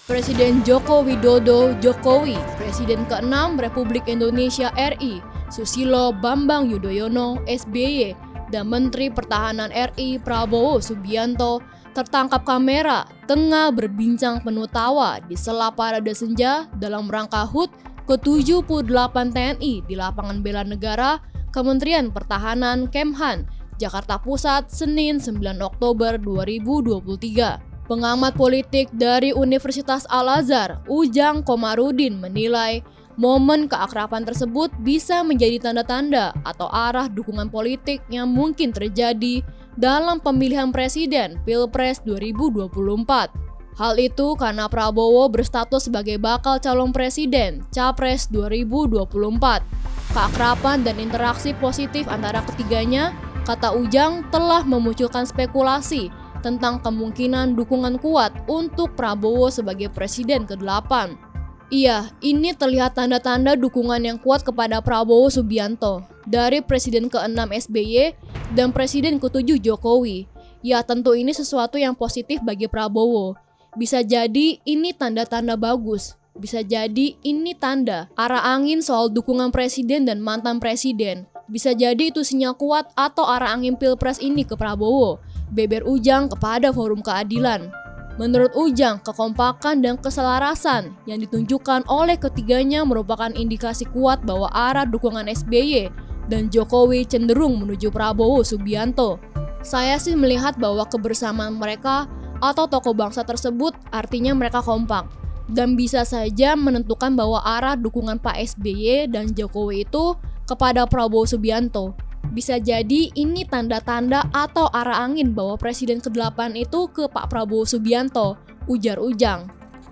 Presiden Joko Widodo Jokowi, Presiden ke-6 Republik Indonesia RI, Susilo Bambang Yudhoyono SBY, dan Menteri Pertahanan RI Prabowo Subianto tertangkap kamera tengah berbincang penuh tawa di sela parade senja dalam rangka HUT ke-78 TNI di Lapangan Bela Negara, Kementerian Pertahanan Kemhan, Jakarta Pusat, Senin 9 Oktober 2023. Pengamat politik dari Universitas Al-Azhar, Ujang Komarudin menilai momen keakraban tersebut bisa menjadi tanda-tanda atau arah dukungan politik yang mungkin terjadi dalam pemilihan presiden Pilpres 2024. Hal itu karena Prabowo berstatus sebagai bakal calon presiden Capres 2024. Keakraban dan interaksi positif antara ketiganya, kata Ujang, telah memunculkan spekulasi tentang kemungkinan dukungan kuat untuk Prabowo sebagai presiden ke-8. Iya, ini terlihat tanda-tanda dukungan yang kuat kepada Prabowo Subianto dari Presiden ke-6 SBY dan Presiden ke-7 Jokowi. Ya, tentu ini sesuatu yang positif bagi Prabowo. Bisa jadi ini tanda-tanda bagus. Bisa jadi ini tanda arah angin soal dukungan presiden dan mantan presiden. Bisa jadi itu sinyal kuat atau arah angin Pilpres ini ke Prabowo, beber Ujang kepada Forum Keadilan. Menurut Ujang, kekompakan dan keselarasan yang ditunjukkan oleh ketiganya merupakan indikasi kuat bahwa arah dukungan SBY dan Jokowi cenderung menuju Prabowo Subianto. Saya sih melihat bahwa kebersamaan mereka atau tokoh bangsa tersebut artinya mereka kompak dan bisa saja menentukan bahwa arah dukungan Pak SBY dan Jokowi itu kepada Prabowo Subianto. Bisa jadi ini tanda-tanda atau arah angin bahwa Presiden ke-8 itu ke Pak Prabowo Subianto, ujar Ujang.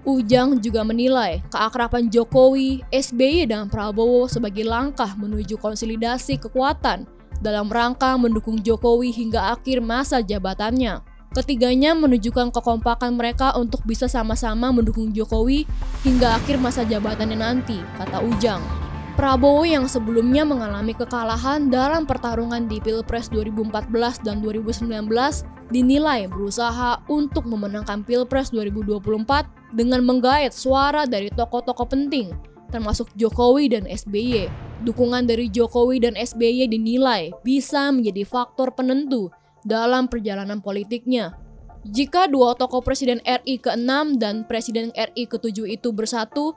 Ujang juga menilai keakraban Jokowi, SBY, dan Prabowo sebagai langkah menuju konsolidasi kekuatan dalam rangka mendukung Jokowi hingga akhir masa jabatannya. Ketiganya menunjukkan kekompakan mereka untuk bisa sama-sama mendukung Jokowi hingga akhir masa jabatannya nanti, kata Ujang. Prabowo yang sebelumnya mengalami kekalahan dalam pertarungan di Pilpres 2014 dan 2019 dinilai berusaha untuk memenangkan Pilpres 2024 dengan menggait suara dari tokoh-tokoh penting, termasuk Jokowi dan SBY. Dukungan dari Jokowi dan SBY dinilai bisa menjadi faktor penentu dalam perjalanan politiknya. Jika dua tokoh Presiden RI ke-6 dan Presiden RI ke-7 itu bersatu,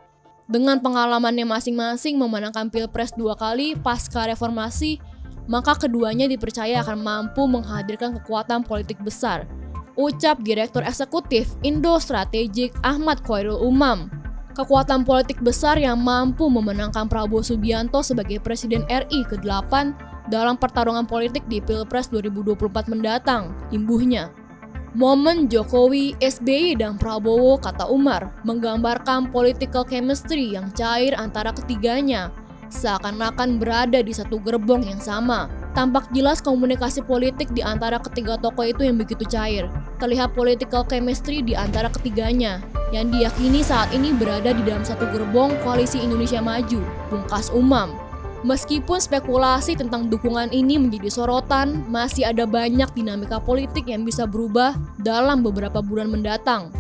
dengan pengalamannya masing-masing memenangkan Pilpres 2 kali pasca reformasi, maka keduanya dipercaya akan mampu menghadirkan kekuatan politik besar, ucap Direktur Eksekutif Indo Strategik Ahmad Khairul Umam. Kekuatan politik besar yang mampu memenangkan Prabowo Subianto sebagai Presiden RI ke-8 dalam pertarungan politik di Pilpres 2024 mendatang, imbuhnya. Momen Jokowi, SBY, dan Prabowo, kata Umar, menggambarkan political chemistry yang cair antara ketiganya, seakan-akan berada di satu gerbong yang sama. Tampak jelas komunikasi politik di antara ketiga tokoh itu yang begitu cair. Terlihat political chemistry di antara ketiganya, yang diyakini saat ini berada di dalam satu gerbong Koalisi Indonesia Maju, pungkas Umam. Meskipun spekulasi tentang dukungan ini menjadi sorotan, masih ada banyak dinamika politik yang bisa berubah dalam beberapa bulan mendatang.